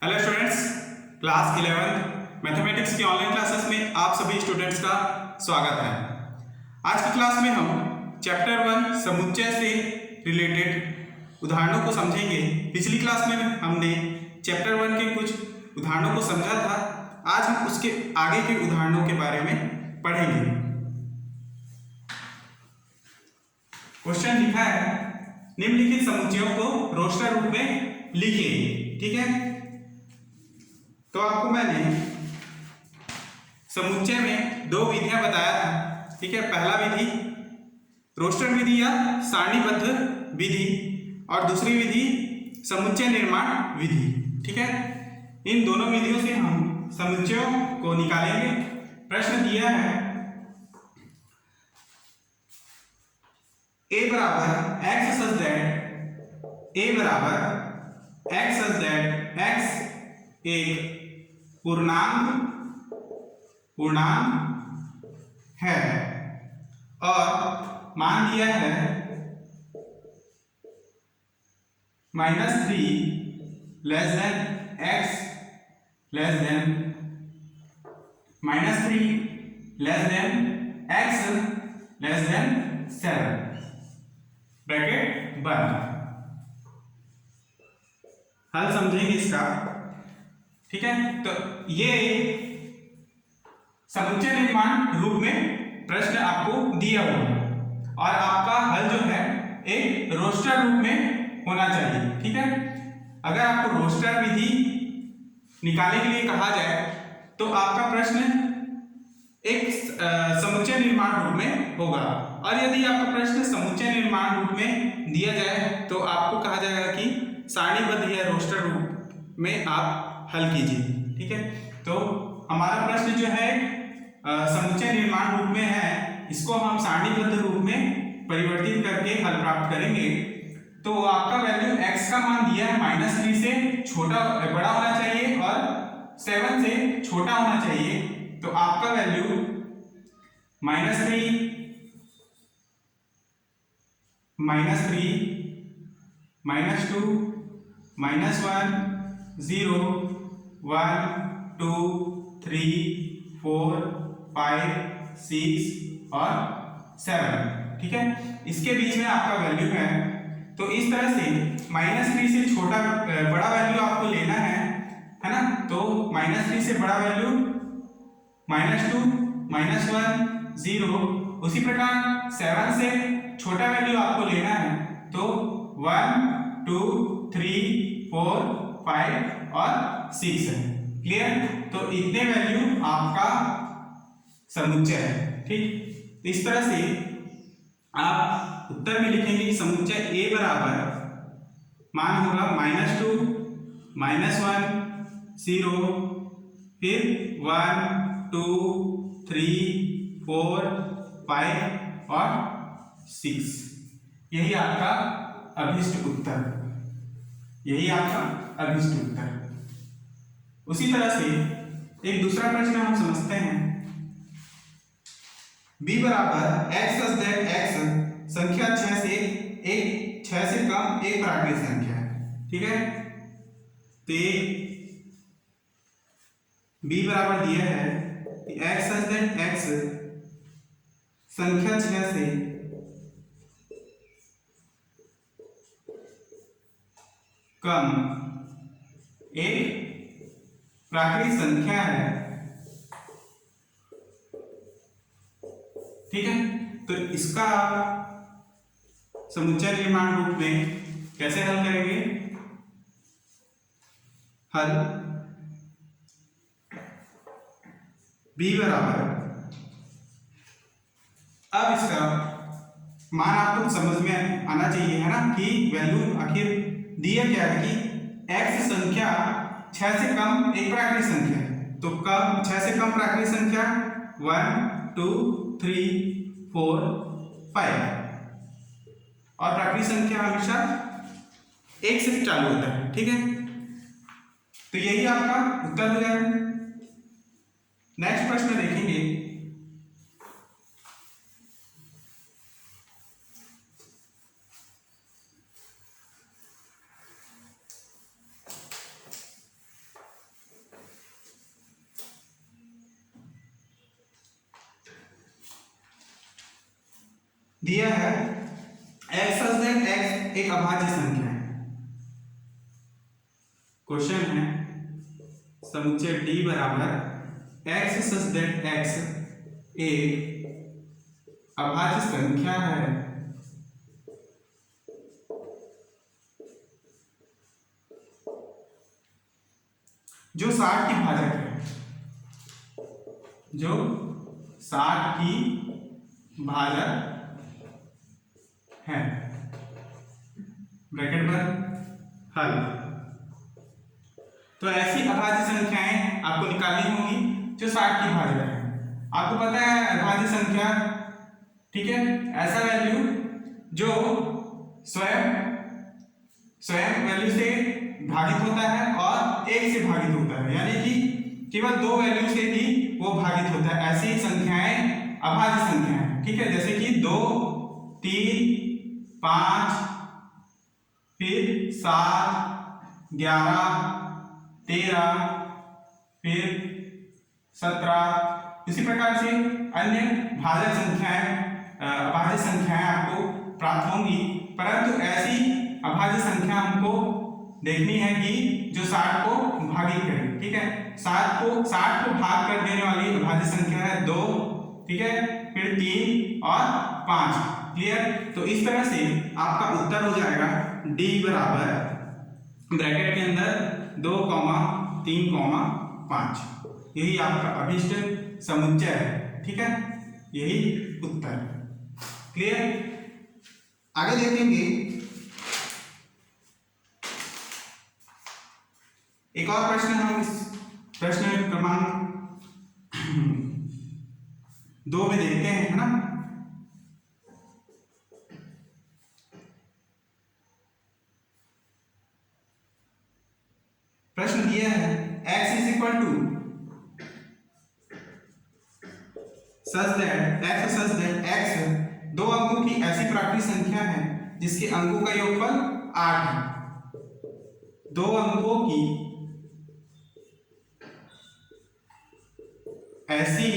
Hello students, class 11 mathematics की online classes में आप सभी स्टूडेंट्स का स्वागत है। आज की क्लास में हम चैप्टर 1 समुच्चय से रिलेटेड उदाहरणों को समझेंगे। पिछली क्लास में हमने चैप्टर 1 के कुछ उदाहरणों को समझा था। आज हम उसके आगे के उदाहरणों के बारे में पढ़ेंगे। क्वेश्चन लिखा है, निम्नलिखित समुच्चयों को रोस्टर रूप में लिखिए। ठीक है, तो आपको मैंने समुच्चय में दो विधियां बताया था। ठीक है, पहला विधि रोस्टर विधि या सारणीबद्ध विधि और दूसरी विधि समुच्चय निर्माण विधि। ठीक है, इन दोनों विधियों से हम समुच्चयों को निकालेंगे। प्रश्न दिया है a बराबर x सच दैट a बराबर x सच दैट x एक पूर्णांक है और मान दिया है -3 less than x less than -3 less than x less than 7 bracket बंद। हल समझेंगे इसका। ठीक है, तो ये समुच्चय निर्माण रूप में प्रश्न आपको दिया हुआ और आपका हल जो है एक रोस्टर रूप में होना चाहिए। ठीक है, अगर आपको रोस्टर विधि निकालने के लिए कहा जाए तो आपका प्रश्न एक समुच्चय निर्माण रूप में होगा, और यदि आपका प्रश्न समुच्चय निर्माण रूप में दिया जाए तो आपको कहा जाएगा कि सारणीबद्ध या रोस्टर रूप में आप हल कीजिए। ठीक है, तो हमारा प्रश्न जो है समुच्चय निर्माण रूप में है, इसको हम सारणीबद्ध रूप में परिवर्तित करके हल प्राप्त करेंगे। तो आपका वैल्यू x का मान दिया है -3 से बड़ा होना चाहिए और 7 से छोटा होना चाहिए। तो आपका वैल्यू -3 -3 -2 -1 0 1 2 3 4 5 6 और 7। ठीक है, इसके बीच में आपका वैल्यू है। तो इस तरह से -3 से बड़ा वैल्यू आपको लेना है ना। तो -3 से बड़ा वैल्यू -2 -1 0, उसी प्रकार 7 से छोटा वैल्यू आपको लेना है। तो 1 2 3 4 5 और 6 है। क्लियर? तो इतने वैल्यू आपका समुच्चय है। ठीक, इस तरह से आप उत्तर में लिखेंगे कि समुच्चय A बराबर मान होगा -2 -1 0 फिर 1 2 3 4 5 और 6। यही आपका अभिष्ट उत्तर, यही आपका अभिष्ट उत्तर। उसी तरह से एक दूसरा प्रश्न हम समझते हैं। b बराबर x सच दैट x संख्या 6 से कम एक प्राकृतिक संख्या है। ठीक है, तो b बराबर दिया है कि x सच दैट x संख्या 6 से कम एक प्राकृतिक संख्या है। ठीक है, तो इसका समुच्चय निर्माण रूप में कैसे हल करेंगे? हल b बराबर, अब इसका मान आपको समझ में आना चाहिए, है ना, कि वैल्यू आखिर दिया क्या है कि x संख्या 6 से कम एक प्राकृतिक संख्या है। तो कम 6 से कम प्राकृतिक संख्या 1 2 3 4 5 और प्राकृतिक संख्या हमेशा 1 से चालू होता है। ठीक है, तो यही आपका उत्तर हो जाएगा। नेक्स्ट प्रश्न देखेंगे। दिया है x सच दैट x एक अभाज्य संख्या है। क्वेश्चन है समुच्चय D बराबर x सच दैट x एक अभाज्य संख्या है जो 60 की भाजक है, जो 60 की भाजक है। ब्रैकेट बंद। हल। तो ऐसी अभाज्य संख्याएं आपको निकालनी होंगी जो 60 की भाजक है। आपको पता है अभाज्य संख्या, ठीक है, ऐसा वैल्यू जो स्वयं वैल्यू से भागित होता है और एक से भागित होता है, यानी कि केवल दो वैल्यू से भी वो भागित होता है। ऐसी संख्याएं अभाज्य संख्याएं, ठीक है, जैसे कि 2, 3, 5, फिर 7, 11, 13, फिर 17। इसी प्रकार से अन्य भाजक संख्याएं, अभाज्य संख्याएं आपको प्राप्त होंगी, परंतु ऐसी अभाज्य संख्या हमको देखनी है कि जो 60 को भागित करे, ठीक है। 60 को भाग कर देने वाली अभाज्य संख्या है 2, ठीक है, फिर 3 और 5। क्लियर। तो इस तरह से आपका उत्तर हो जाएगा D बराबर ब्रैकेट के अंदर 2, 3, 5। यही आपका अभिष्ट समुच्चय है, ठीक है, यही उत्तर। क्लियर। आगे देखेंगे एक और प्रश्न। हम इस प्रश्न क्रमांक 2 में देखते हैं, है ना। प्रश्न दिया है x is equal to such that x दो अंकों की ऐसी प्राकृतिक संख्या है जिसके अंकों का योगफल 8 है। दो अंकों की ऐसी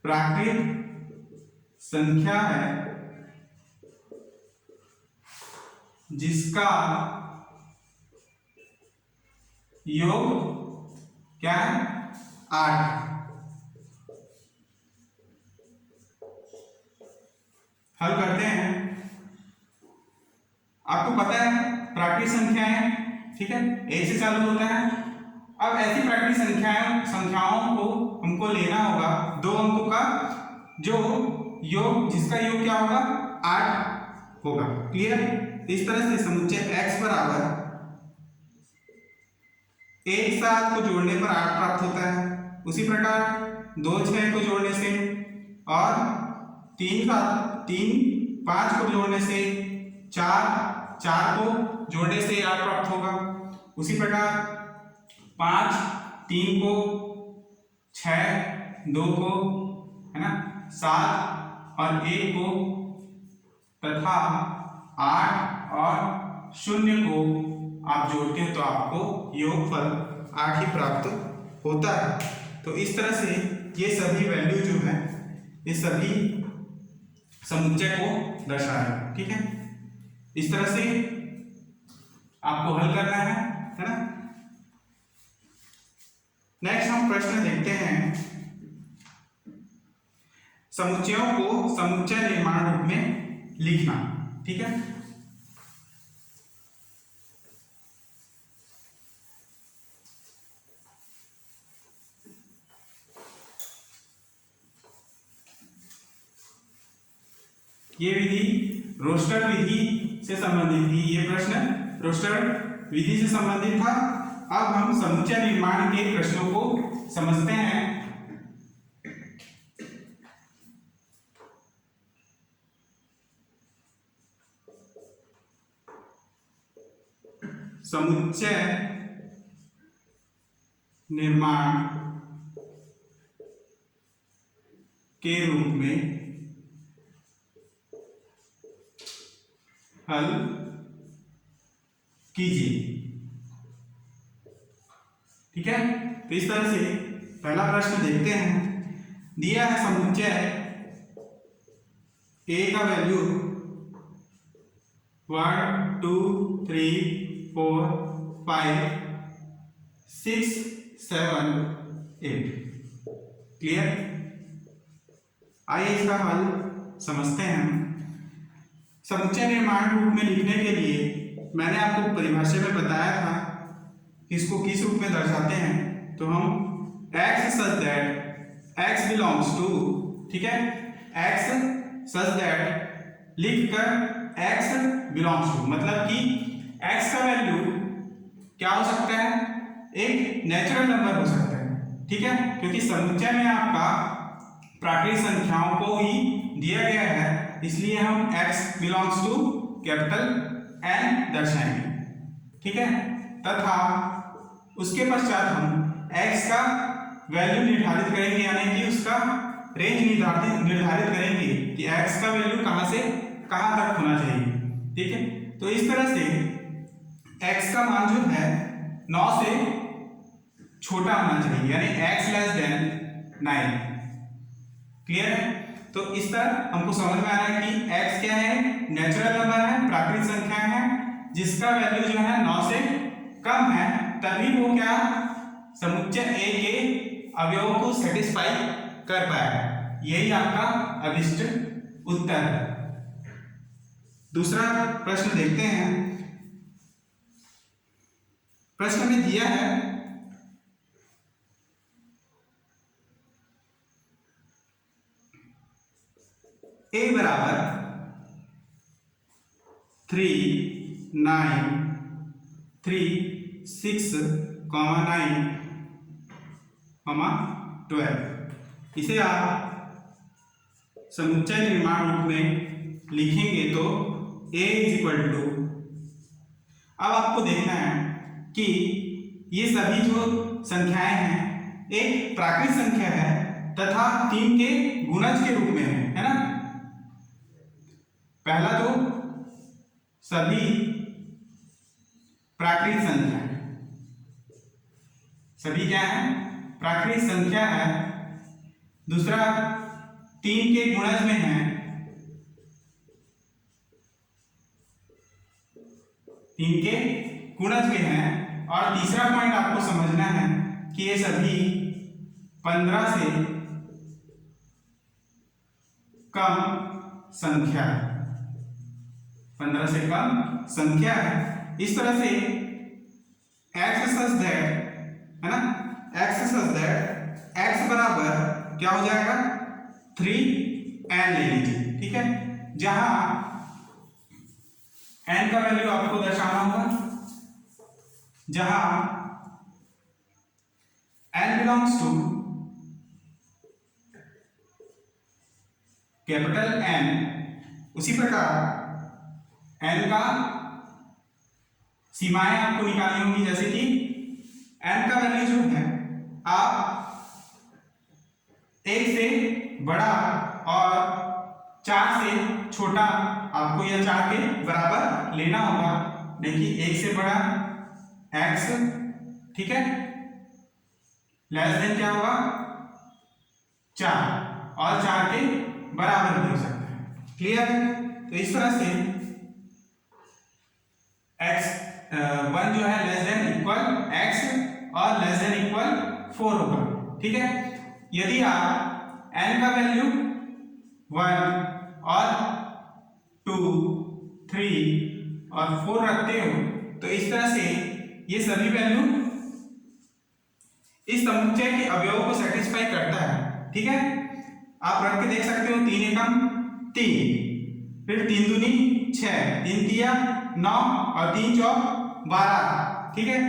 प्राकृतिक संख्या है जिसका योग क्या है, 8। हल करते हैं। आपको पता है प्राकृतिक संख्याएं, ठीक है, एक से चालू होता है। अब ऐसी प्राकृतिक संख्याओं को हमको लेना होगा दो अंकों का जो योग, जिसका योग क्या होगा, 8 होगा। क्लियर। इस तरह से समुच्चय x बराबर 1 7 को जोड़ने पर 8 प्राप्त होता है। उसी प्रकार 2 6 को जोड़ने से और 3 5 को जोड़ने से 4 को जोड़ने से 8 प्राप्त होगा। उसी प्रकार 5 3 को, 6 2 को, है ना, 7 और 1 को तथा 8 और 0 को आप जोड़ते हो तो आपको योगफल 8 ही प्राप्त होता है। तो इस तरह से ये सभी वैल्यू जो है ये सभी समुच्चय को दर्शाएगा, ठीक है। इस तरह से आपको हल करना है ना। नेक्स्ट हम प्रश्न देखते हैं समुच्चयों को समुच्चय निर्माण रूप में लिखना, ठीक है। ये विधि रोस्टर विधि से संबंधित थी। ये प्रश्न रोस्टर विधि से संबंधित था। अब हम समुच्चय निर्माण के प्रश्नों को समझते हैं। समुच्चय निर्माण के रूप में हल कीजिए, ठीक है। तो इस तरह से पहला प्रश्न देखते हैं। दिया है समुच्चय ए का वैल्यू 1 2 3 4 5 6 7 8। क्लियर? आइए इसका हल समझते हैं। समुच्चय निर्माण रूप में लिखने के लिए मैंने आपको परिभाषा में बताया था कि इसको किस रूप में दर्शाते हैं। तो हम x such that x belongs to, ठीक है, x such that लिखकर x belongs to मतलब कि x का वैल्यू क्या हो सकता है, एक नेचुरल नंबर हो सकता है, ठीक है, क्योंकि समुच्चय में आपका प्राकृतिक संख्याओं को ही दिया गया है, इसलिए हम x belongs to capital N दर्शाएंगे, ठीक है। तथा उसके पश्चात हम x का वैल्यू निर्धारित करेंगे, यानी कि उसका रेंज निर्धारित करेंगे कि x का वैल्यू कहां से कहां तक होना चाहिए, ठीक है। तो इस तरह से x का मान जो है 9 से छोटा होना चाहिए, यानी x लेस देन 9। क्लियर है? तो इस तरह हमको समझ में आ रहा है कि x क्या है, नेचुरल नंबर है, प्राकृतिक संख्या है, जिसका वैल्यू जो है 9 से कम है, तभी वो क्या समुच्चय A के अवयवों को सेटिस्फाई कर पाएगा। यही आपका अभिष्ट उत्तर है। दूसरा प्रश्न देखते हैं। प्रश्न में दिया है a बराबर 3 9 3 6 9 12। इसे आप समुच्चय निर्माण रूप में लिखेंगे तो a इक्वल टू, अब आपको देखना है कि ये सभी जो संख्याएं हैं एक प्राकृतिक संख्या है तथा 3 के गुणज के रूप में है ना। पहला तो सभी प्राकृतिक संख्या है, सभी क्या है, प्राकृतिक संख्या है। दूसरा 3 के गुणज में है, 3 के गुणज में है। और तीसरा पॉइंट आपको समझना है कि ये सभी 15 से कम संख्या है, 15 से कम संख्या है। इस तरह से x सच दैट, है ना, x सच दैट x बराबर क्या हो जाएगा 3n ले लीजिए, ठीक है, जहां n का वैल्यू आपको दर्शाना होगा, जहां n belongs to capital N। उसी प्रकार n का सीमाएं आपको निकालनी होंगी, जैसे कि n का वैल्यू जो है आप 1 से बड़ा और 4 से छोटा आपको या 4 के बराबर लेना होगा। देखिए 1 से बड़ा x, ठीक है, लेस देन क्या होगा 4 और 4 के बराबर भी हो सकता है। क्लियर है? तो इस तरह से x1 जो है लेस देन इक्वल x और लेस देन इक्वल 4 होगा, ठीक है। यदि आप n का वैल्यू 1 और 2 3 और 4 रखते हो तो इस तरह से ये सभी वैल्यू इस समुच्चय के अवयवों को सेटिस्फाई करता है, ठीक है। आप रख के देख सकते हो, 3 एकम 3, फिर 3 दूनी 6, 3 तिया 9 और 3 चौक 12, ठीक है।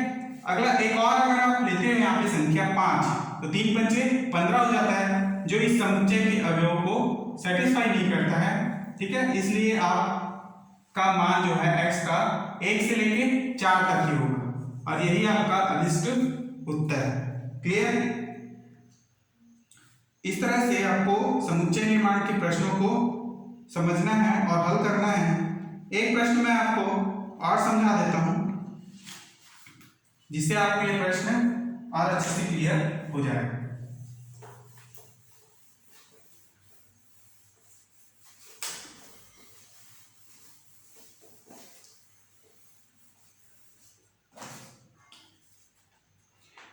अगला एक और अगर आप लेते हो यहाँ पे संख्या 5 तो 3 पंचे 15 हो जाता है, जो इस समुच्चय के अवयवों को सेटिस्फाई नहीं करता है, ठीक है। इसलिए आप का मान जो है x का 1 से लेके 4 तक ही होगा और यही आपका अभिष्ट उत्तर है। क्लियर? इस तरह से आपको समुच्चय निर्माण के प्रश्नों को समझना है और हल करना है। एक प्रश्न मैं आपको और समझा देता हूं जिससे आपको ये प्रश्न और अच्छे से क्लियर हो जाएगा।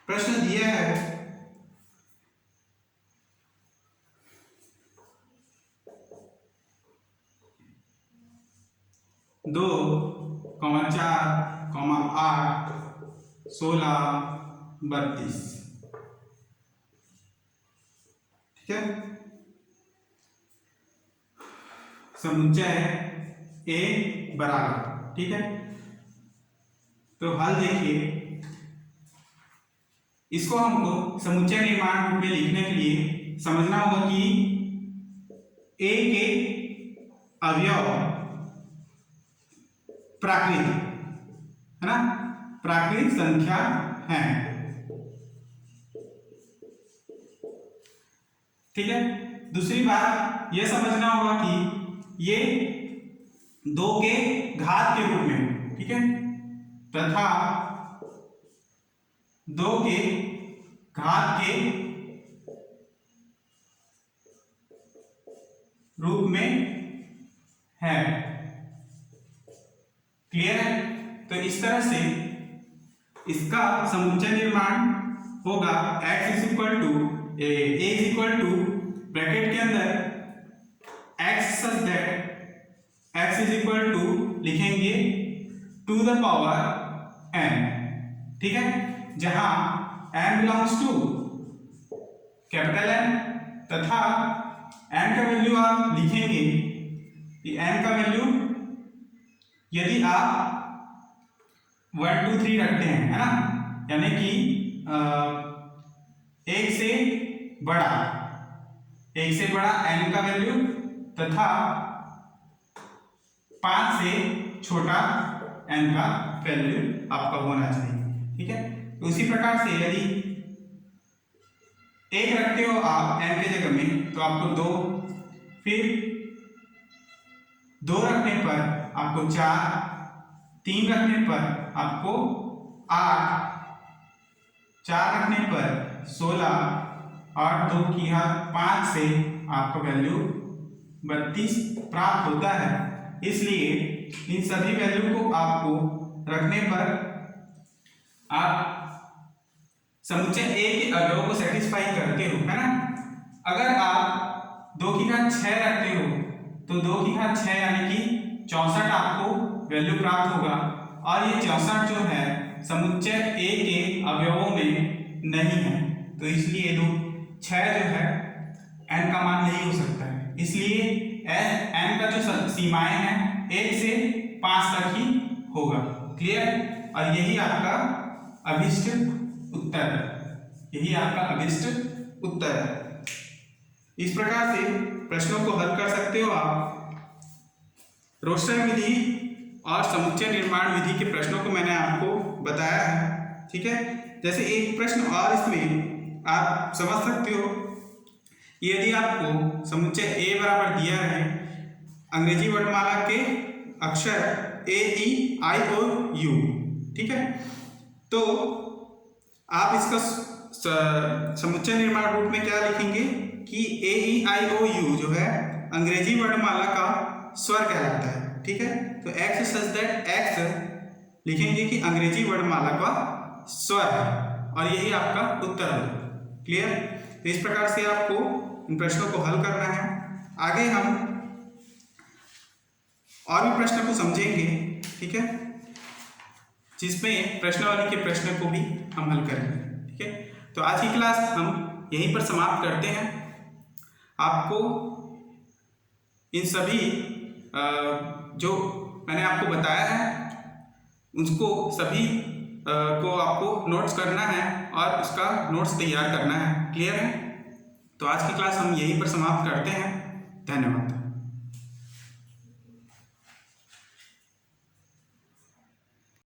प्रश्न दिया है 2, 4, 8, 16, 32। ठीक है, समुच्चय है ए बराबर। ठीक है, तो हल देखिए, इसको हमको समुच्चय निर्माण रूप में लिखने के लिए समझना होगा कि ए के अवयव प्राकृत है ना, प्राकृत संख्या है। ठीक है, दूसरी बात यह समझना होगा कि ये 2 के घात के रूप में, ठीक है, तथा 2 के घात के रूप में है। क्लियर है? तो इस तरह से इसका समुच्चय निर्माण होगा x is equal to a is equal to bracket के अंदर x such that x is equal to लिखेंगे टू द पावर n। ठीक है, जहां n belongs to capital N तथा n का वैल्यू आप लिखेंगे कि n का वैल्यू यदि आप 1 2 3 रखते हैं, है ना, यानी कि 1 से बड़ा n का वैल्यू तथा 5 से छोटा n का वैल्यू आपका होना चाहिए। ठीक है, तो उसी प्रकार से यदि 1 रखते हो आप n के जगह में तो आपको 2, फिर 2 रखने पर आपको 4, 3 रखने पर आपको 8, 4 रखने पर 16 और 2 की घात 5 से आपका वैल्यू 32 प्राप्त होता है। इसलिए इन सभी वैल्यू को आपको रखने पर आप समुच्चय ए के अवयवों को सेटिस्फाई करते हो, है ना। अगर आप 2 की घात 6 रखते हो तो 2 की घात 6 यानी कि 64 आपको वैल्यू प्राप्त होगा, और ये 64 जो है समुच्चय ए के अवयवों में नहीं है, तो इसलिए 6 जो है n का मान नहीं हो सकता है। इसलिए n का जो सीमाएं हैं 1 से 5 तक ही होगा। क्लियर? और यही आपका अभिष्ट उत्तर है, यही आपका अभिष्ट उत्तर है। इस प्रकार से प्रश्नों को हल कर सकते हो आप। रोस्टर विधि और समुच्चय निर्माण विधि के प्रश्नों को मैंने आपको बताया है। ठीक है, जैसे एक प्रश्न और इसमें आप समझ सकते हो, यदि आपको समुच्चय ए बराबर दिया है, अंग्रेजी वर्णमाला के अक्षर ए ई आई ओ यू, ठीक है, तो आप इसका समुच्चय निर्माण रूप में क्या लिखेंगे कि ए ई आई ओ यू जो है अंग्रेजी वर्णमाला का स्वर कहलाता है। ठीक है, तो एक्स सच दैट एक्स लिखेंगे कि अंग्रेजी वर्णमाला का स्वर है, और यही आपका उत्तर होगा। क्लियर? तो इस प्रकार से आपको इन प्रश्नों को हल करना है। आगे हम और भी प्रश्न को समझेंगे, ठीक है, जिसमें प्रश्नावली के प्रश्न को भी हम हल करेंगे। ठीक है, तो आज की क्लास हम यहीं पर समाप्त करते हैं। आपको इन सभी जो मैंने आपको बताया है उसको सभी को आपको नोट्स करना है और उसका नोट्स तैयार करना है। क्लियर है? तो आज की क्लास हम यहीं पर समाप्त करते हैं। धन्यवाद।